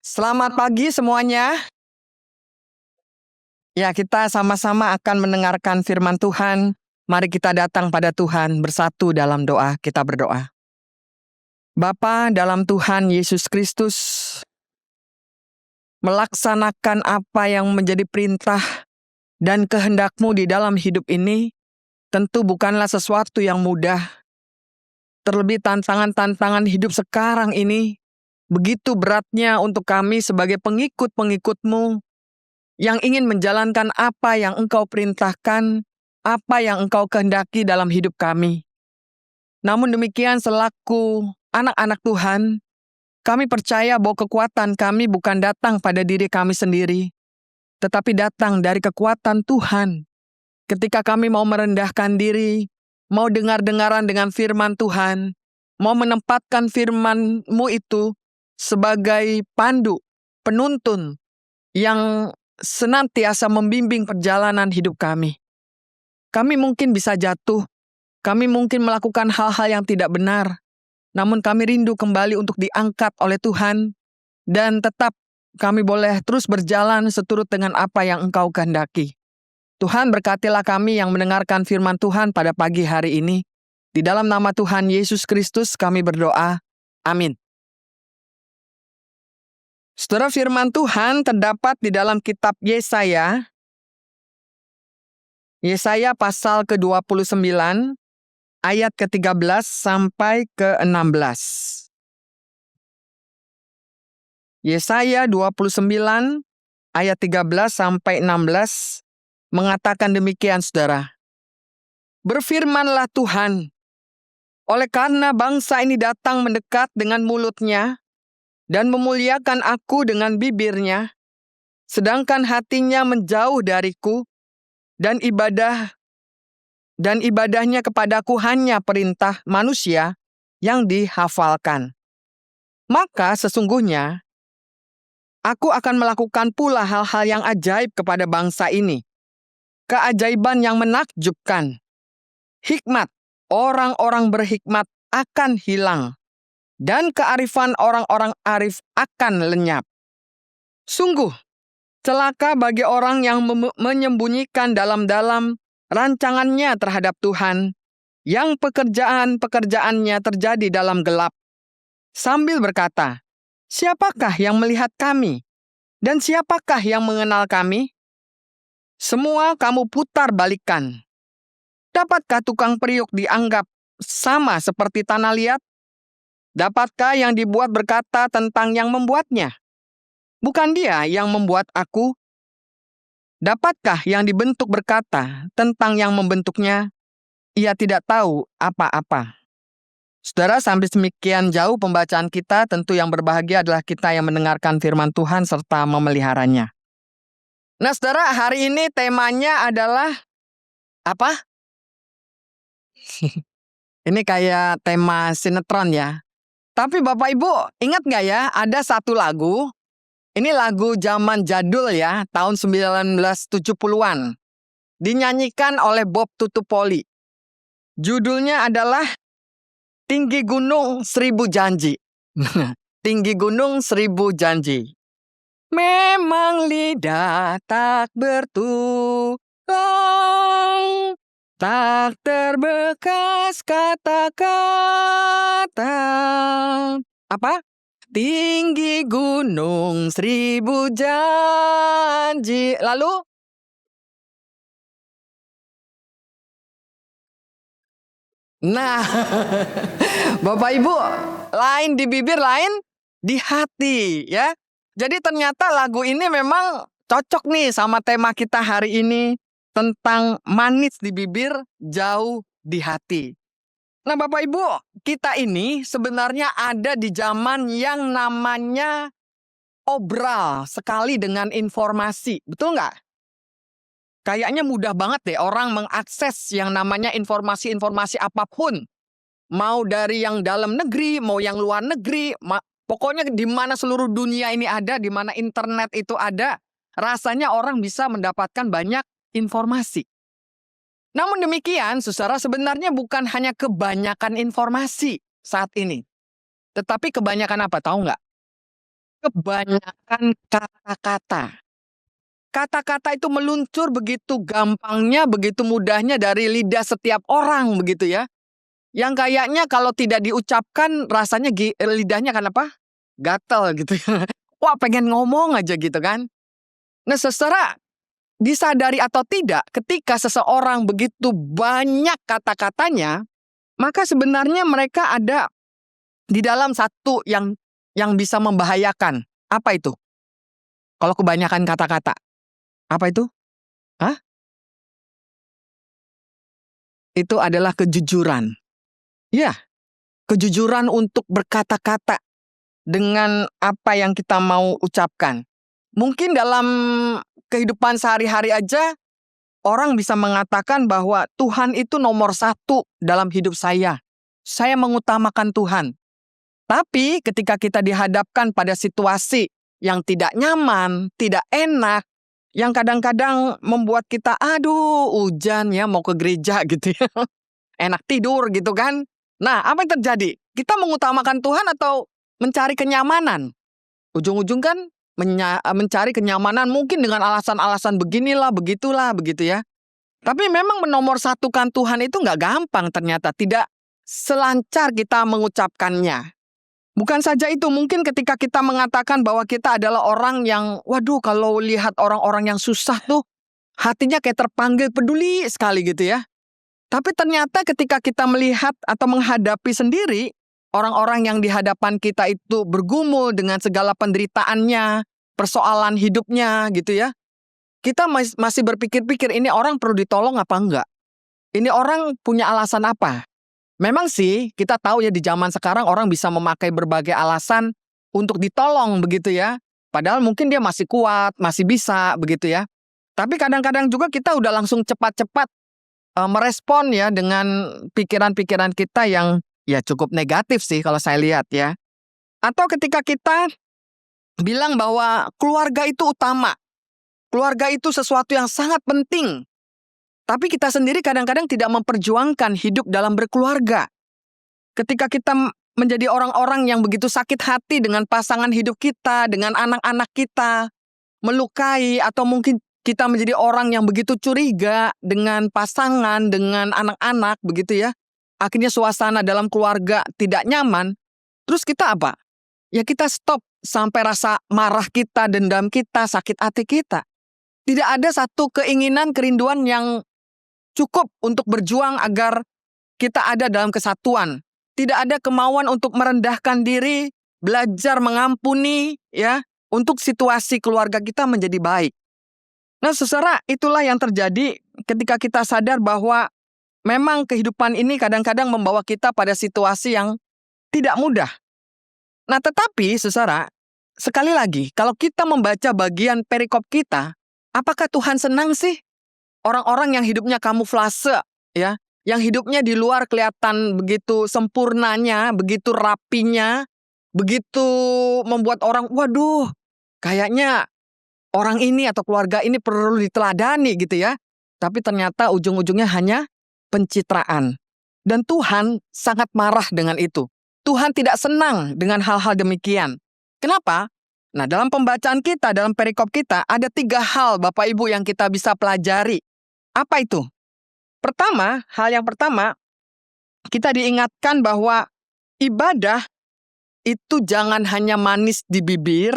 Selamat pagi semuanya. Ya, kita sama-sama akan mendengarkan firman Tuhan. Mari kita datang pada Tuhan bersatu dalam doa. Kita berdoa. Bapa dalam Tuhan Yesus Kristus, melaksanakan apa yang menjadi perintah dan kehendak-Mu di dalam hidup ini tentu bukanlah sesuatu yang mudah. Terlebih tantangan-tantangan hidup sekarang ini begitu beratnya untuk kami sebagai pengikut-pengikut-Mu yang ingin menjalankan apa yang Engkau perintahkan, apa yang Engkau kehendaki dalam hidup kami. Namun demikian selaku anak-anak Tuhan, kami percaya bahwa kekuatan kami bukan datang pada diri kami sendiri, tetapi datang dari kekuatan Tuhan. Ketika kami mau merendahkan diri, mau dengar-dengaran dengan firman Tuhan, mau menempatkan firman-Mu itu sebagai pandu, penuntun yang senantiasa membimbing perjalanan hidup kami. Kami mungkin bisa jatuh, kami mungkin melakukan hal-hal yang tidak benar, namun kami rindu kembali untuk diangkat oleh Tuhan, dan tetap kami boleh terus berjalan seturut dengan apa yang Engkau kehendaki. Tuhan berkatilah kami yang mendengarkan firman Tuhan pada pagi hari ini. Di dalam nama Tuhan Yesus Kristus kami berdoa. Amin. Saudara, firman Tuhan terdapat di dalam kitab Yesaya. Yesaya pasal ke-29, ayat ke-13 sampai ke-16. Yesaya 29, ayat 13 sampai 16, mengatakan demikian, saudara. Berfirmanlah Tuhan, oleh karena bangsa ini datang mendekat dengan mulutnya dan memuliakan aku dengan bibirnya, sedangkan hatinya menjauh dariku, dan ibadahnya kepadaku hanya perintah manusia yang dihafalkan. Maka sesungguhnya aku akan melakukan pula hal-hal yang ajaib kepada bangsa ini, keajaiban yang menakjubkan. Hikmat orang-orang berhikmat akan hilang, dan kearifan orang-orang arif akan lenyap. Sungguh, celaka bagi orang yang menyembunyikan dalam-dalam rancangannya terhadap Tuhan, yang pekerjaan-pekerjaannya terjadi dalam gelap, sambil berkata, siapakah yang melihat kami, dan siapakah yang mengenal kami? Semua kamu putar balikan. Dapatkah tukang periuk dianggap sama seperti tanah liat? Dapatkah yang dibuat berkata tentang yang membuatnya? Bukan dia yang membuat aku? Dapatkah yang dibentuk berkata tentang yang membentuknya? Ia tidak tahu apa-apa. Saudara, sampai demikian jauh pembacaan kita, tentu yang berbahagia adalah kita yang mendengarkan firman Tuhan serta memeliharanya. Nah, saudara, hari ini temanya adalah apa? Ini kayak tema sinetron ya. Tapi Bapak Ibu, ingat nggak ya, ada satu lagu, ini lagu zaman jadul ya, tahun 1970-an. Dinyanyikan oleh Bob Tutupoli. Judulnya adalah Tinggi Gunung Seribu Janji. Tinggi Gunung Seribu Janji. Memang lidah tak bertulang, tak terbekas kata-kata. Apa? Tinggi gunung seribu janji. Lalu? Nah, Bapak Ibu, lain di bibir, lain di hati, ya. Jadi ternyata lagu ini memang cocok nih sama tema kita hari ini, tentang manis di bibir, jauh di hati. Nah, Bapak Ibu, kita ini sebenarnya ada di zaman yang namanya obral sekali dengan informasi, betul nggak? Kayaknya mudah banget deh orang mengakses yang namanya informasi-informasi apapun. Mau dari yang dalam negeri, mau yang luar negeri, pokoknya di mana seluruh dunia ini ada, di mana internet itu ada, rasanya orang bisa mendapatkan banyak informasi. Namun demikian, saudara, sebenarnya bukan hanya kebanyakan informasi saat ini. Tetapi kebanyakan apa, tahu nggak? kebanyakan kata-kata. Kata-kata itu meluncur begitu gampangnya, begitu mudahnya dari lidah setiap orang begitu ya. Yang kayaknya kalau tidak diucapkan rasanya lidahnya kan apa? Gatel gitu ya. Wah, pengen ngomong aja gitu kan. Nah, secara disadari atau tidak, ketika seseorang begitu banyak kata-katanya, maka sebenarnya mereka ada di dalam satu yang bisa membahayakan. Apa itu? Kalau kebanyakan kata-kata. Apa itu? Hah? Itu adalah kejujuran. Ya, kejujuran untuk berkata-kata dengan apa yang kita mau ucapkan. Mungkin dalam kehidupan sehari-hari aja, orang bisa mengatakan bahwa Tuhan itu nomor satu dalam hidup saya. Saya mengutamakan Tuhan. Tapi ketika kita dihadapkan pada situasi yang tidak nyaman, tidak enak, yang kadang-kadang membuat kita, aduh hujan ya mau ke gereja gitu ya. Enak tidur gitu kan. Nah, apa yang terjadi? Kita mengutamakan Tuhan atau mencari kenyamanan? Ujung-ujung kan mencari kenyamanan mungkin dengan alasan-alasan beginilah, begitulah, begitu ya. Tapi memang menomorsatukan Tuhan itu nggak gampang ternyata. Tidak selancar kita mengucapkannya. Bukan saja itu, mungkin ketika kita mengatakan bahwa kita adalah orang yang, waduh kalau lihat orang-orang yang susah tuh, hatinya kayak terpanggil peduli sekali gitu ya. Tapi ternyata ketika kita melihat atau menghadapi sendiri, orang-orang yang di hadapan kita itu bergumul dengan segala penderitaannya, persoalan hidupnya gitu ya. Kita masih berpikir-pikir ini orang perlu ditolong apa enggak? Ini orang punya alasan apa? Memang sih kita tahu ya di zaman sekarang orang bisa memakai berbagai alasan untuk ditolong begitu ya. Padahal mungkin dia masih kuat, masih bisa begitu ya. Tapi kadang-kadang juga kita udah langsung cepat-cepat merespon ya dengan pikiran-pikiran kita yang ya cukup negatif sih kalau saya lihat ya. Atau ketika kita bilang bahwa keluarga itu utama. Keluarga itu sesuatu yang sangat penting. Tapi kita sendiri kadang-kadang tidak memperjuangkan hidup dalam berkeluarga. Ketika kita menjadi orang-orang yang begitu sakit hati dengan pasangan hidup kita, dengan anak-anak kita, melukai atau mungkin kita menjadi orang yang begitu curiga dengan pasangan, dengan anak-anak begitu ya. Akhirnya suasana dalam keluarga tidak nyaman. Terus kita apa? Ya kita stop sampai rasa marah kita, dendam kita, sakit hati kita. Tidak ada satu keinginan, kerinduan yang cukup untuk berjuang agar kita ada dalam kesatuan. Tidak ada kemauan untuk merendahkan diri, belajar mengampuni ya, untuk situasi keluarga kita menjadi baik. Nah, saudara, itulah yang terjadi ketika kita sadar bahwa memang kehidupan ini kadang-kadang membawa kita pada situasi yang tidak mudah. Nah, tetapi saudara, sekali lagi, kalau kita membaca bagian perikop kita, apakah Tuhan senang sih? Orang-orang yang hidupnya kamuflase, ya, yang hidupnya di luar kelihatan begitu sempurnanya, begitu rapinya, begitu membuat orang, waduh, kayaknya orang ini atau keluarga ini perlu diteladani gitu ya. Tapi ternyata ujung-ujungnya hanya pencitraan. Dan Tuhan sangat marah dengan itu. Tuhan tidak senang dengan hal-hal demikian. Kenapa? Nah, dalam pembacaan kita, dalam perikop kita, ada 3 hal Bapak Ibu yang kita bisa pelajari. Apa itu? Pertama, hal yang pertama, kita diingatkan bahwa ibadah itu jangan hanya manis di bibir,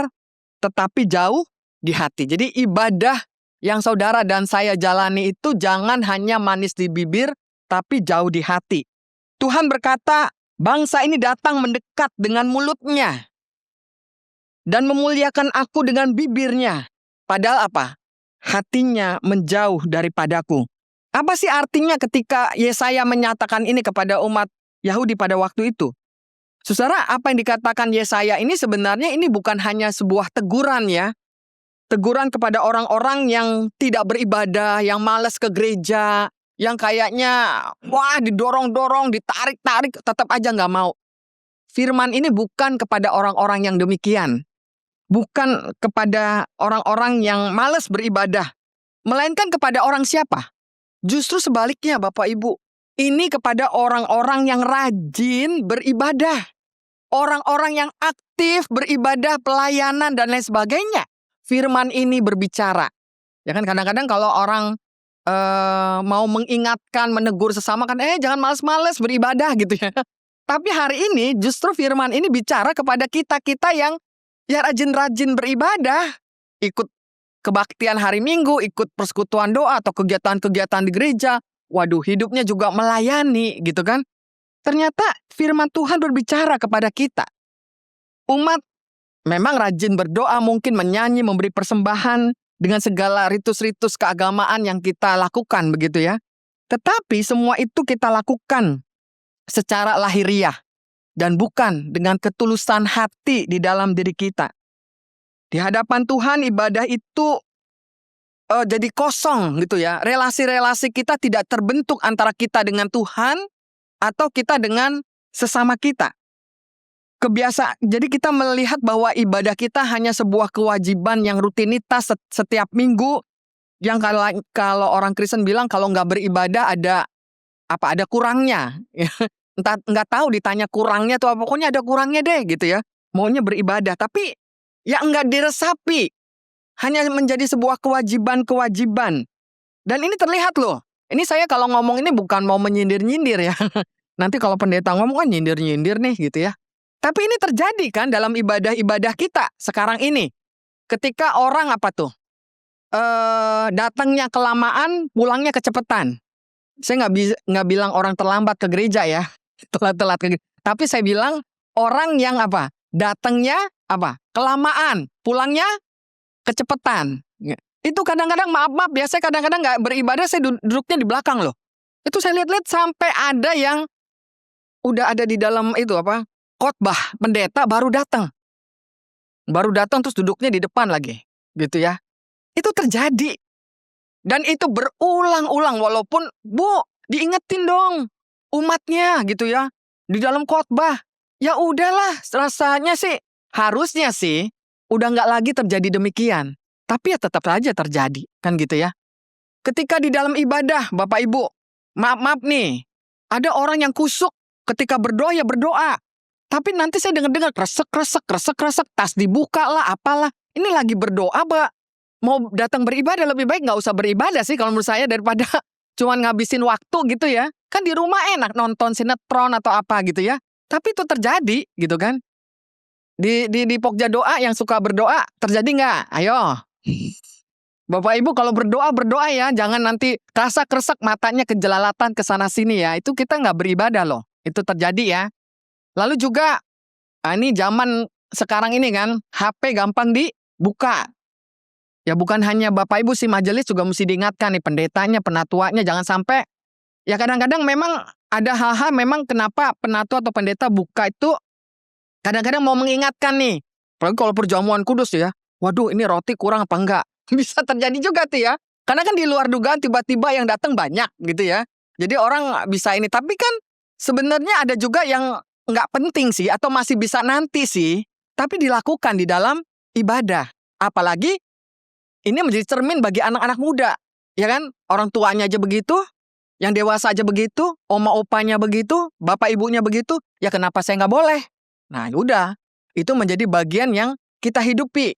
tetapi jauh di hati. Jadi ibadah yang saudara dan saya jalani itu jangan hanya manis di bibir, tapi jauh di hati. Tuhan berkata, bangsa ini datang mendekat dengan mulutnya dan memuliakan aku dengan bibirnya. Padahal apa? Hatinya menjauh daripadaku. Apa sih artinya ketika Yesaya menyatakan ini kepada umat Yahudi pada waktu itu? Saudara, apa yang dikatakan Yesaya ini sebenarnya ini bukan hanya sebuah teguran ya. Teguran kepada orang-orang yang tidak beribadah, yang malas ke gereja, yang kayaknya wah didorong-dorong, ditarik-tarik, tetap aja nggak mau. Firman ini bukan kepada orang-orang yang demikian. Bukan kepada orang-orang yang malas beribadah. Melainkan kepada orang siapa? Justru sebaliknya Bapak Ibu. Ini kepada orang-orang yang rajin beribadah. orang-orang yang aktif beribadah, pelayanan dan lain sebagainya. Firman ini berbicara. Ya kan kadang-kadang kalau orang mau mengingatkan, menegur sesama kan, jangan males-males beribadah gitu ya. Tapi hari ini justru firman ini bicara kepada kita-kita yang ya rajin-rajin beribadah. Ikut kebaktian hari Minggu, ikut persekutuan doa atau kegiatan-kegiatan di gereja. Waduh, hidupnya juga melayani gitu kan. Ternyata firman Tuhan berbicara kepada kita. Umat memang rajin berdoa, mungkin menyanyi, memberi persembahan dengan segala ritus-ritus keagamaan yang kita lakukan begitu ya. Tetapi semua itu kita lakukan secara lahiriah dan bukan dengan ketulusan hati di dalam diri kita. Di hadapan Tuhan ibadah itu jadi kosong gitu ya. Relasi-relasi kita tidak terbentuk antara kita dengan Tuhan atau kita dengan sesama kita. Jadi kita melihat bahwa ibadah kita hanya sebuah kewajiban yang rutinitas setiap minggu. Yang kalau orang Kristen bilang kalau nggak beribadah ada kurangnya. Entah nggak tahu ditanya kurangnya tuh apa, pokoknya ada kurangnya deh gitu ya. Maunya beribadah tapi ya nggak diresapi. Hanya menjadi sebuah kewajiban-kewajiban. Dan ini terlihat loh. Ini saya kalau ngomong ini bukan mau menyindir-nyindir ya. Nanti kalau pendeta ngomong nyindir-nyindir nih gitu ya. Tapi ini terjadi kan dalam ibadah-ibadah kita sekarang ini. Ketika orang datangnya kelamaan, pulangnya kecepatan. Saya nggak bilang orang terlambat ke gereja ya, telat-telat ke gereja. Tapi saya bilang orang yang datangnya kelamaan, pulangnya kecepatan. Itu kadang-kadang maaf biasanya kadang-kadang nggak beribadah, saya duduknya di belakang loh. Itu saya lihat-lihat sampai ada yang udah ada di dalam khotbah, pendeta baru datang terus duduknya di depan lagi, gitu ya. Itu terjadi. Dan itu berulang-ulang walaupun diingetin dong umatnya gitu ya. Di dalam khotbah. Ya udahlah, rasanya sih harusnya sih udah nggak lagi terjadi demikian. Tapi ya tetap saja terjadi, kan gitu ya. Ketika di dalam ibadah, Bapak Ibu, maaf nih, ada orang yang kusuk ketika berdoa ya berdoa. Tapi nanti saya dengar kresek, tas dibuka lah, apalah. Ini lagi berdoa, mau datang beribadah lebih baik nggak usah beribadah sih kalau menurut saya daripada cuman ngabisin waktu gitu ya. Kan di rumah enak nonton sinetron atau apa gitu ya. Tapi itu terjadi gitu kan. Di Pokja Doa yang suka berdoa, terjadi nggak? Ayo. Bapak Ibu kalau berdoa ya, jangan nanti kresek matanya kejelalatan kesana sini ya. Itu kita nggak beribadah loh. Itu terjadi ya. Lalu juga, ini zaman sekarang ini kan, HP gampang dibuka. Ya bukan hanya Bapak Ibu sih, majelis juga mesti diingatkan nih, pendetanya, penatuanya, jangan sampai. Ya kadang-kadang memang ada hal-hal memang kenapa penatua atau pendeta buka itu, kadang-kadang mau mengingatkan nih. Apalagi kalau perjamuan kudus ya, waduh ini roti kurang apa enggak? Bisa terjadi juga tuh ya. Karena kan di luar dugaan tiba-tiba yang datang banyak gitu ya. Jadi orang bisa ini, tapi kan sebenarnya ada juga yang nggak penting sih, atau masih bisa nanti sih, tapi dilakukan di dalam ibadah. Apalagi ini menjadi cermin bagi anak-anak muda, ya kan? Orang tuanya aja begitu, yang dewasa aja begitu, oma opanya begitu, bapak ibunya begitu, ya kenapa saya nggak boleh? Nah udah, itu menjadi bagian yang kita hidupi,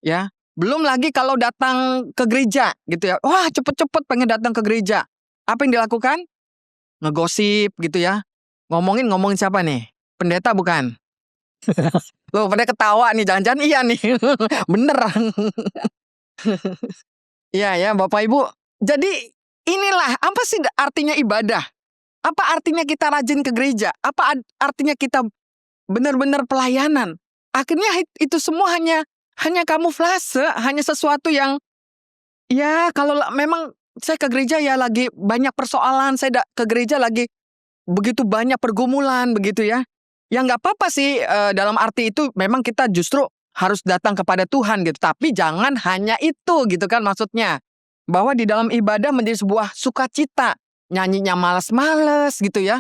ya. Belum lagi kalau datang ke gereja, gitu ya. Wah cepet-cepet pengen datang ke gereja. Apa yang dilakukan? Ngegosip gitu ya. Ngomongin siapa nih? Pendeta bukan? Loh pada ketawa nih, jangan-jangan iya nih. Bener. Iya ya Bapak Ibu. Jadi inilah apa sih artinya ibadah? Apa artinya kita rajin ke gereja? Apa artinya kita benar-benar pelayanan? Akhirnya itu semua hanya kamuflase, hanya sesuatu yang ya kalau memang saya ke gereja ya lagi banyak persoalan, saya ke gereja lagi begitu banyak pergumulan begitu ya. Ya nggak apa-apa sih dalam arti itu memang kita justru harus datang kepada Tuhan gitu. Tapi jangan hanya itu gitu kan maksudnya. Bahwa di dalam ibadah menjadi sebuah sukacita. Nyanyinya males-males gitu ya.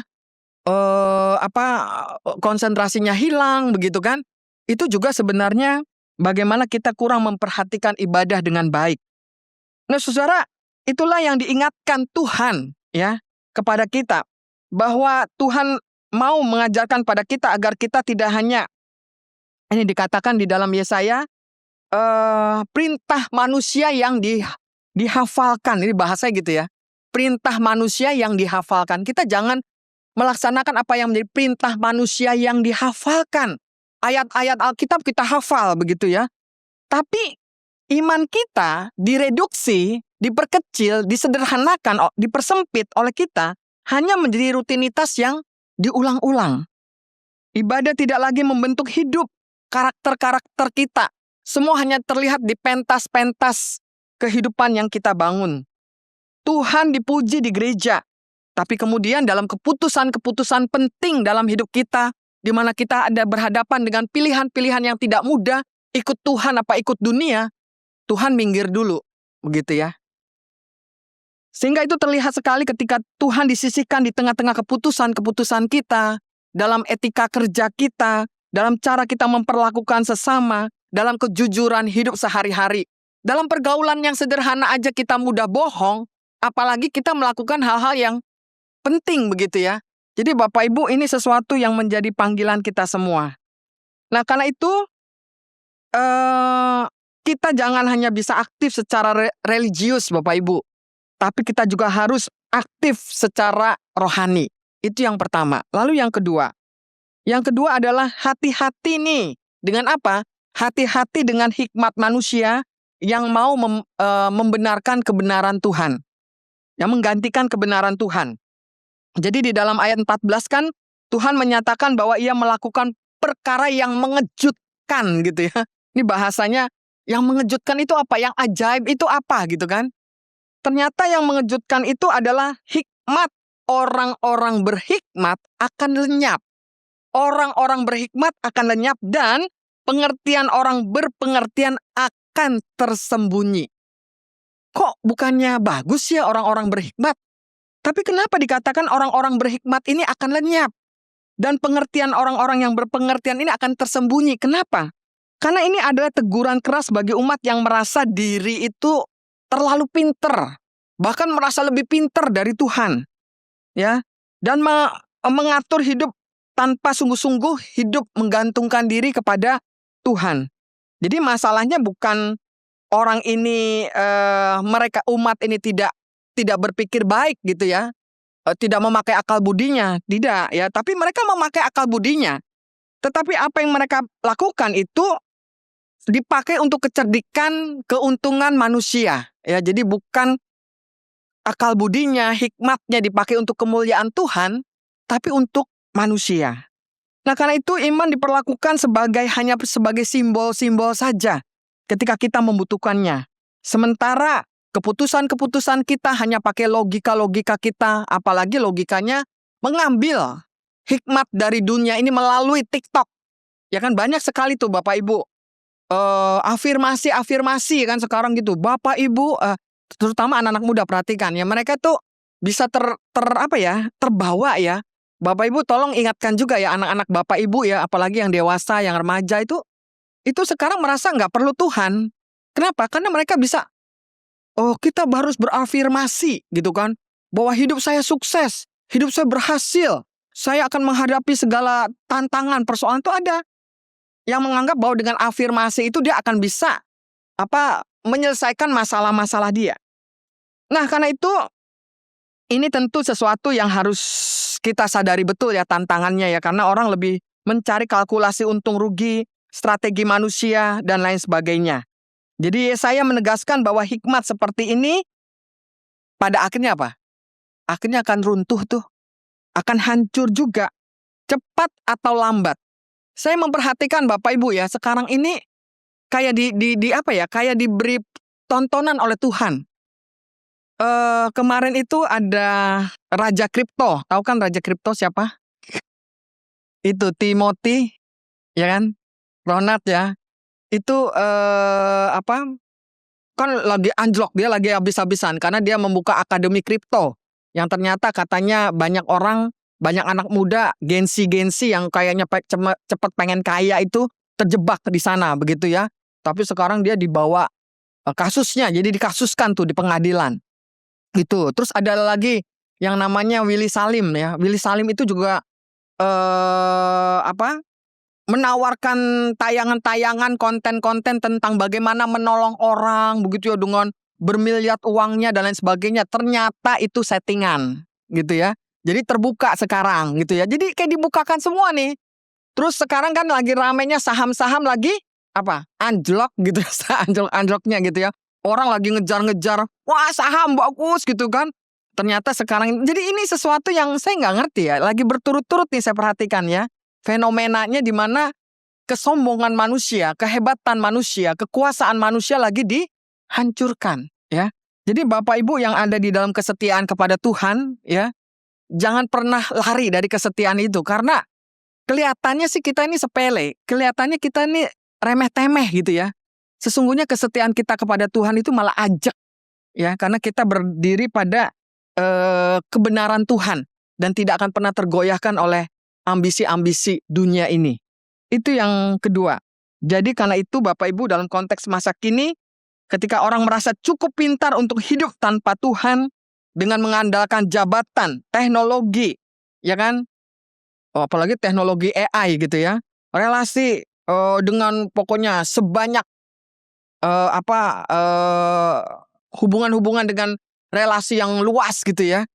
Konsentrasinya hilang begitu kan. Itu juga sebenarnya bagaimana kita kurang memperhatikan ibadah dengan baik. Nah saudara, itulah yang diingatkan Tuhan ya kepada kita. Bahwa Tuhan mau mengajarkan pada kita agar kita tidak hanya, ini dikatakan di dalam Yesaya, perintah manusia yang dihafalkan. Ini bahasanya gitu ya. Perintah manusia yang dihafalkan. Kita jangan melaksanakan apa yang menjadi perintah manusia yang dihafalkan. Ayat-ayat Alkitab kita hafal begitu ya. Tapi iman kita direduksi, diperkecil, disederhanakan, dipersempit oleh kita hanya menjadi rutinitas yang diulang-ulang. Ibadah tidak lagi membentuk hidup, karakter-karakter kita. Semua hanya terlihat di pentas-pentas kehidupan yang kita bangun. Tuhan dipuji di gereja, tapi kemudian dalam keputusan-keputusan penting dalam hidup kita, di mana kita ada berhadapan dengan pilihan-pilihan yang tidak mudah, ikut Tuhan apa ikut dunia, Tuhan minggir dulu, begitu ya. Sehingga itu terlihat sekali ketika Tuhan disisihkan di tengah-tengah keputusan-keputusan kita, dalam etika kerja kita, dalam cara kita memperlakukan sesama, dalam kejujuran hidup sehari-hari. Dalam pergaulan yang sederhana aja kita mudah bohong, apalagi kita melakukan hal-hal yang penting begitu ya. Jadi Bapak Ibu, ini sesuatu yang menjadi panggilan kita semua. Nah karena itu, kita jangan hanya bisa aktif secara religius Bapak Ibu, tapi kita juga harus aktif secara rohani. Itu yang pertama. Lalu yang kedua. Yang kedua adalah hati-hati nih. Dengan apa? Hati-hati dengan hikmat manusia yang mau membenarkan kebenaran Tuhan. Yang menggantikan kebenaran Tuhan. Jadi di dalam ayat 14 kan Tuhan menyatakan bahwa ia melakukan perkara yang mengejutkan gitu ya. Ini bahasanya yang mengejutkan itu apa? Yang ajaib itu apa gitu kan? Ternyata yang mengejutkan itu adalah hikmat. Orang-orang berhikmat akan lenyap. Orang-orang berhikmat akan lenyap dan pengertian orang berpengertian akan tersembunyi. Kok bukannya bagus ya orang-orang berhikmat? Tapi kenapa dikatakan orang-orang berhikmat ini akan lenyap? Dan pengertian orang-orang yang berpengertian ini akan tersembunyi. Kenapa? Karena ini adalah teguran keras bagi umat yang merasa diri itu terlalu pinter. Bahkan merasa lebih pinter dari Tuhan. Ya, dan mengatur hidup tanpa sungguh-sungguh hidup menggantungkan diri kepada Tuhan. Jadi masalahnya bukan orang ini, mereka umat ini tidak berpikir baik gitu ya, tidak memakai akal budinya, tidak ya. Tapi mereka memakai akal budinya. Tetapi apa yang mereka lakukan itu dipakai untuk kecerdikan, keuntungan manusia. Ya, jadi bukan akal budinya, hikmatnya dipakai untuk kemuliaan Tuhan, tapi untuk manusia. Nah karena itu iman diperlakukan hanya sebagai simbol-simbol saja ketika kita membutuhkannya. Sementara keputusan-keputusan kita hanya pakai logika-logika kita, apalagi logikanya mengambil hikmat dari dunia ini melalui TikTok. Ya kan banyak sekali tuh Bapak Ibu. Afirmasi kan sekarang gitu. Bapak Ibu, terutama anak-anak muda perhatikan ya, mereka tuh bisa terbawa ya. Bapak Ibu tolong ingatkan juga ya anak-anak Bapak Ibu ya, apalagi yang dewasa, yang remaja itu sekarang merasa nggak perlu Tuhan. Kenapa? Karena mereka bisa, kita harus berafirmasi gitu kan, bahwa hidup saya sukses, hidup saya berhasil, saya akan menghadapi segala tantangan, persoalan itu ada. Yang menganggap bahwa dengan afirmasi itu dia akan bisa menyelesaikan masalah-masalah dia. Nah karena itu ini tentu sesuatu yang harus kita sadari betul ya tantangannya ya, karena orang lebih mencari kalkulasi untung rugi, strategi manusia dan lain sebagainya. Jadi saya menegaskan bahwa hikmat seperti ini pada akhirnya apa? Akhirnya akan runtuh tuh, akan hancur juga, cepat atau lambat. Saya memperhatikan Bapak Ibu ya, sekarang ini kayak kayak diberi tontonan oleh Tuhan. Kemarin itu ada Raja Kripto, tahu kan Raja Kripto siapa? Itu Timothy, ya kan? Ronald ya. Itu kan lagi anjlok, dia lagi habis-habisan karena dia membuka akademi kripto. Yang ternyata katanya banyak orang, banyak anak muda, gensi-gensi yang kayaknya cepat pengen kaya itu terjebak di sana begitu ya. Tapi sekarang dia dibawa kasusnya, jadi dikasuskan tuh di pengadilan. Gitu. Terus ada lagi yang namanya Willy Salim ya. Willy Salim itu juga menawarkan tayangan-tayangan, konten-konten tentang bagaimana menolong orang, begitu ya, dengan bermiliar uangnya dan lain sebagainya. Ternyata itu settingan, gitu ya. Jadi terbuka sekarang, gitu ya. Jadi kayak dibukakan semua nih. Terus sekarang kan lagi ramenya saham-saham lagi anjlok gitu, anjlok-anjloknya gitu ya. Orang lagi ngejar-ngejar, wah saham bagus gitu kan. Ternyata sekarang, jadi ini sesuatu yang saya nggak ngerti ya. Lagi berturut-turut nih saya perhatikan ya. Fenomenanya di mana kesombongan manusia, kehebatan manusia, kekuasaan manusia lagi dihancurkan ya. Jadi Bapak Ibu yang ada di dalam kesetiaan kepada Tuhan ya, jangan pernah lari dari kesetiaan itu, karena kelihatannya sih kita ini sepele, kelihatannya kita ini remeh-temeh gitu ya. Sesungguhnya kesetiaan kita kepada Tuhan itu malah ajak ya, karena kita berdiri pada kebenaran Tuhan dan tidak akan pernah tergoyahkan oleh ambisi-ambisi dunia ini. Itu yang kedua. Jadi karena itu Bapak Ibu, dalam konteks masa kini, ketika orang merasa cukup pintar untuk hidup tanpa Tuhan dengan mengandalkan jabatan, teknologi, ya kan? Apalagi teknologi AI gitu ya. Relasi dengan pokoknya sebanyak hubungan-hubungan dengan relasi yang luas gitu ya.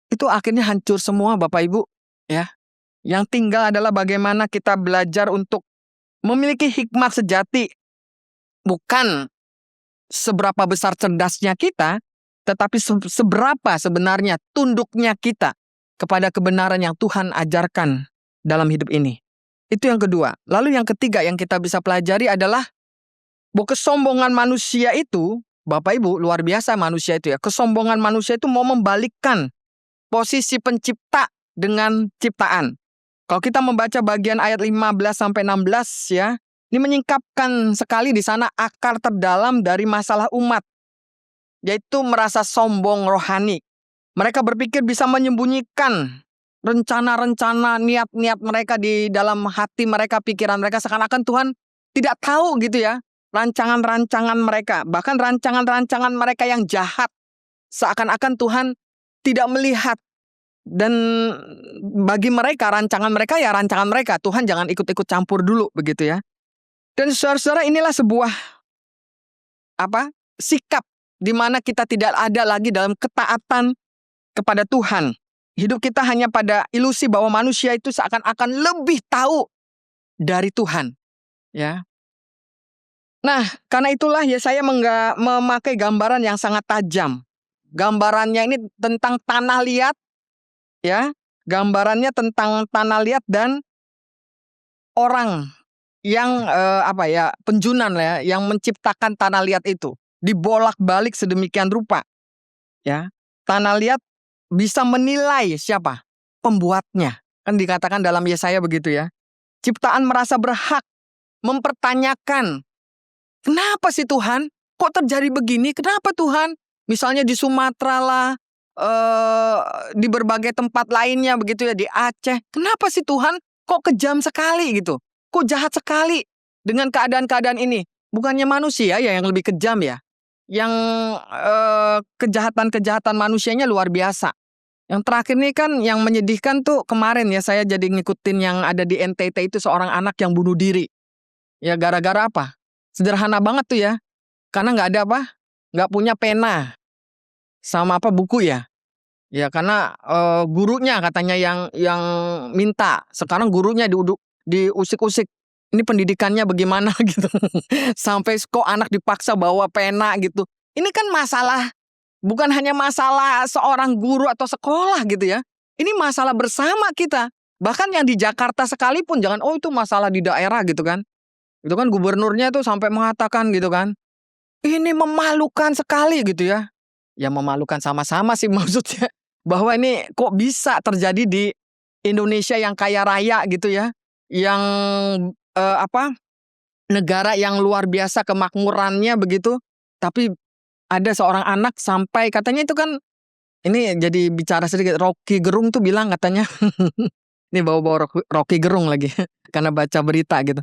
Itu akhirnya hancur semua Bapak Ibu ya. Yang tinggal adalah bagaimana kita belajar untuk memiliki hikmat sejati. Bukan seberapa besar cerdasnya kita, tetapi seberapa sebenarnya tunduknya kita kepada kebenaran yang Tuhan ajarkan dalam hidup ini. Itu yang kedua. Lalu yang ketiga yang kita bisa pelajari adalah bahwa kesombongan manusia itu, Bapak Ibu, luar biasa manusia itu ya. Kesombongan manusia itu mau membalikkan posisi pencipta dengan ciptaan. Kalau kita membaca bagian ayat 15-16 ya, ini menyingkapkan sekali di sana akar terdalam dari masalah umat, yaitu merasa sombong rohani. Mereka berpikir bisa menyembunyikan rencana-rencana, niat-niat mereka di dalam hati mereka, pikiran mereka, seakan-akan Tuhan tidak tahu gitu ya, rancangan-rancangan mereka, bahkan rancangan-rancangan mereka yang jahat, seakan-akan Tuhan tidak melihat. Dan bagi mereka, rancangan mereka ya rancangan mereka, Tuhan jangan ikut-ikut campur dulu begitu ya. Dan saudara-saudara, inilah sebuah sikap di mana kita tidak ada lagi dalam ketaatan kepada Tuhan. Hidup kita hanya pada ilusi bahwa manusia itu seakan-akan lebih tahu dari Tuhan ya. Nah, karena itulah ya saya memakai gambaran yang sangat tajam. Gambarannya ini tentang tanah liat ya, gambarannya tentang tanah liat dan orang yang penjunan ya, yang menciptakan tanah liat itu dibolak-balik sedemikian rupa ya. Tanah liat bisa menilai siapa pembuatnya, kan dikatakan dalam Yesaya begitu ya. Ciptaan merasa berhak mempertanyakan, kenapa sih Tuhan? Kok terjadi begini? Kenapa Tuhan? Misalnya di Sumatera lah, di berbagai tempat lainnya begitu ya, di Aceh. Kenapa sih Tuhan kok kejam sekali gitu? Kok jahat sekali dengan keadaan-keadaan ini? Bukannya manusia ya yang lebih kejam ya? Yang kejahatan-kejahatan manusianya luar biasa. Yang terakhir nih kan yang menyedihkan tuh kemarin ya, saya jadi ngikutin yang ada di NTT itu, seorang anak yang bunuh diri. Ya gara-gara apa? Sederhana banget tuh ya. Karena nggak ada nggak punya pena sama buku ya. Ya karena gurunya katanya yang minta. Sekarang gurunya diusik-usik. Ini pendidikannya bagaimana gitu. Sampai kok anak dipaksa bawa pena gitu. Ini kan masalah, bukan hanya masalah seorang guru atau sekolah gitu ya. Ini masalah bersama kita. Bahkan yang di Jakarta sekalipun, jangan itu masalah di daerah gitu kan. Itu kan gubernurnya tuh sampai mengatakan gitu kan, ini memalukan sekali gitu ya. Ya memalukan sama-sama sih maksudnya. Bahwa ini kok bisa terjadi di Indonesia yang kaya raya gitu ya. Yang negara yang luar biasa kemakmurannya begitu. Tapi ada seorang anak sampai katanya itu kan, ini jadi bicara sedikit, Rocky Gerung tuh bilang katanya, ini bawa-bawa Rocky Gerung lagi karena baca berita gitu.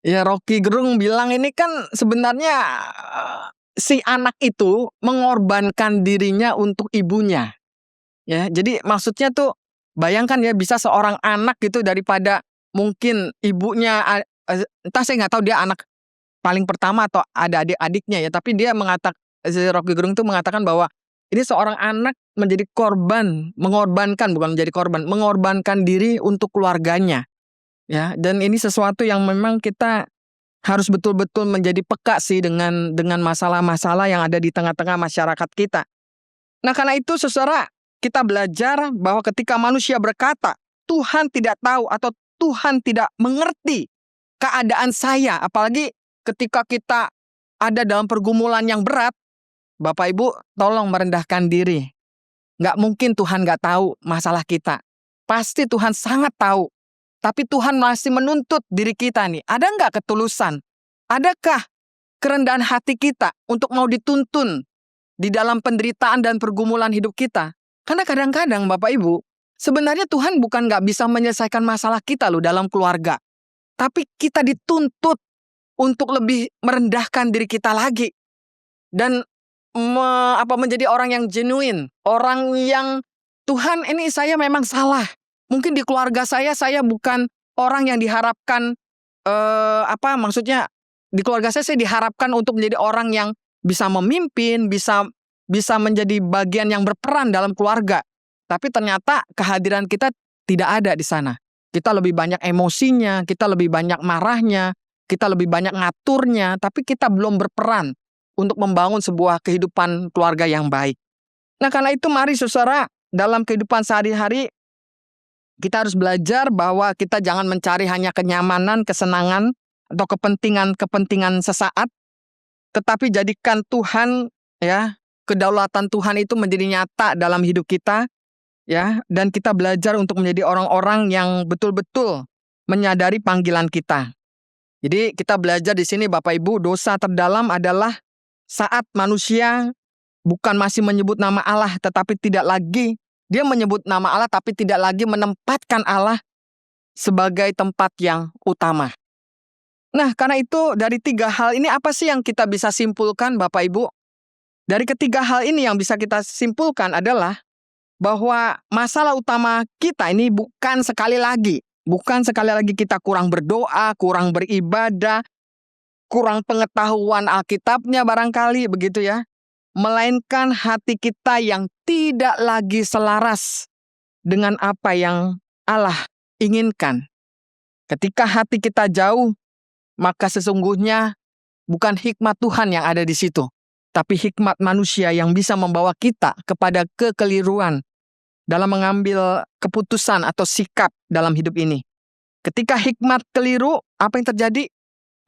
Ya Rocky Gerung bilang ini kan sebenarnya si anak itu mengorbankan dirinya untuk ibunya. Ya, jadi maksudnya tuh Bayangkan ya, bisa seorang anak gitu daripada mungkin ibunya, entah, saya nggak tahu dia anak paling pertama atau ada adik-adiknya ya, tapi dia si Rocky Gerung itu mengatakan bahwa ini seorang anak menjadi korban, mengorbankan, bukan menjadi korban, mengorbankan diri untuk keluarganya. Ya, dan ini sesuatu yang memang kita harus betul-betul menjadi peka sih dengan masalah-masalah yang ada di tengah-tengah masyarakat kita. Nah, karena itu saudara, kita belajar bahwa ketika manusia berkata, Tuhan tidak tahu atau Tuhan tidak mengerti keadaan saya, apalagi ketika kita ada dalam pergumulan yang berat, Bapak Ibu tolong merendahkan diri. Nggak mungkin Tuhan nggak tahu masalah kita. Pasti Tuhan sangat tahu. Tapi Tuhan masih menuntut diri kita nih. Ada nggak ketulusan? Adakah kerendahan hati kita untuk mau dituntun di dalam penderitaan dan pergumulan hidup kita? Karena kadang-kadang Bapak Ibu, sebenarnya Tuhan bukan nggak bisa menyelesaikan masalah kita loh dalam keluarga. Tapi kita dituntut untuk lebih merendahkan diri kita lagi. Dan menjadi orang yang genuine. Orang yang, Tuhan, ini saya memang salah. Mungkin di keluarga saya bukan orang yang diharapkan, maksudnya di keluarga saya diharapkan untuk menjadi orang yang bisa memimpin, bisa menjadi bagian yang berperan dalam keluarga. Tapi ternyata kehadiran kita tidak ada di sana. Kita lebih banyak emosinya, kita lebih banyak marahnya, kita lebih banyak ngaturnya, tapi kita belum berperan untuk membangun sebuah kehidupan keluarga yang baik. Nah, karena itu mari saudara, dalam kehidupan sehari-hari kita harus belajar bahwa kita jangan mencari hanya kenyamanan, kesenangan, atau kepentingan sesaat, tetapi jadikan Tuhan, ya, kedaulatan Tuhan itu menjadi nyata dalam hidup kita, ya, dan kita belajar untuk menjadi orang-orang yang betul-betul menyadari panggilan kita. Jadi kita belajar di sini Bapak Ibu, dosa terdalam adalah saat manusia bukan masih menyebut nama Allah, tetapi tidak lagi, dia menyebut nama Allah tapi tidak lagi menempatkan Allah sebagai tempat yang utama. Nah, karena itu dari 3 hal ini apa sih yang kita bisa simpulkan Bapak Ibu? Dari ketiga hal ini yang bisa kita simpulkan adalah bahwa masalah utama kita ini bukan sekali lagi kita kurang berdoa, kurang beribadah, kurang pengetahuan Alkitabnya barangkali begitu ya. Melainkan hati kita yang tidak lagi selaras dengan apa yang Allah inginkan. Ketika hati kita jauh, maka sesungguhnya bukan hikmat Tuhan yang ada di situ, tapi hikmat manusia yang bisa membawa kita kepada kekeliruan dalam mengambil keputusan atau sikap dalam hidup ini. Ketika hikmat keliru, apa yang terjadi?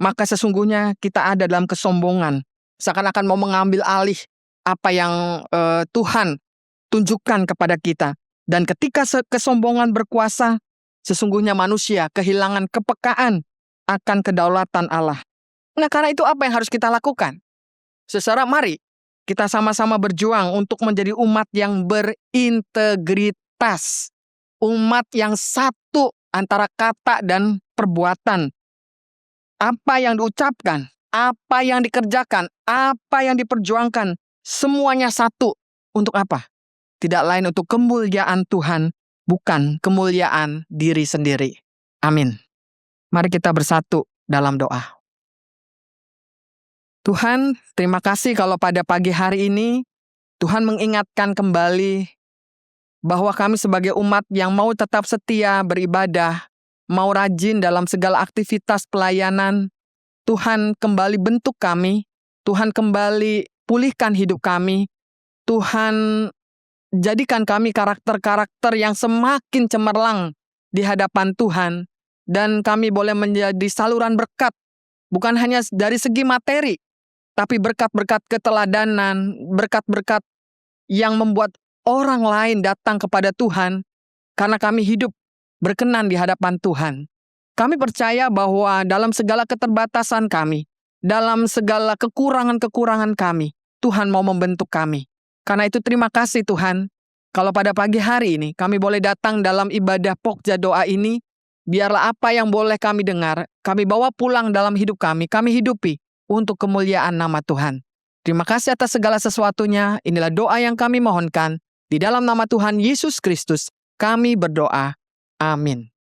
Maka sesungguhnya kita ada dalam kesombongan, seakan-akan mau mengambil alih apa yang Tuhan tunjukkan kepada kita. Dan ketika kesombongan berkuasa, sesungguhnya manusia kehilangan kepekaan akan kedaulatan Allah. Nah, karena itu apa yang harus kita lakukan? Saudara, mari kita sama-sama berjuang untuk menjadi umat yang berintegritas. Umat yang satu antara kata dan perbuatan. Apa yang diucapkan, apa yang dikerjakan, apa yang diperjuangkan, semuanya satu. Untuk apa? Tidak lain untuk kemuliaan Tuhan, bukan kemuliaan diri sendiri. Amin. Mari kita bersatu dalam doa. Tuhan, terima kasih kalau pada pagi hari ini Tuhan mengingatkan kembali bahwa kami sebagai umat yang mau tetap setia beribadah, mau rajin dalam segala aktivitas pelayanan, Tuhan kembali bentuk kami, Tuhan kembali pulihkan hidup kami, Tuhan jadikan kami karakter-karakter yang semakin cemerlang di hadapan Tuhan, dan kami boleh menjadi saluran berkat, bukan hanya dari segi materi, tapi berkat-berkat keteladanan, berkat-berkat yang membuat orang lain datang kepada Tuhan, karena kami hidup berkenan di hadapan Tuhan. Kami percaya bahwa dalam segala keterbatasan kami, dalam segala kekurangan-kekurangan kami, Tuhan mau membentuk kami. Karena itu terima kasih Tuhan, kalau pada pagi hari ini kami boleh datang dalam ibadah pokja doa ini, biarlah apa yang boleh kami dengar, kami bawa pulang dalam hidup kami hidupi untuk kemuliaan nama Tuhan. Terima kasih atas segala sesuatunya, inilah doa yang kami mohonkan, di dalam nama Tuhan Yesus Kristus, Kami berdoa. Amin.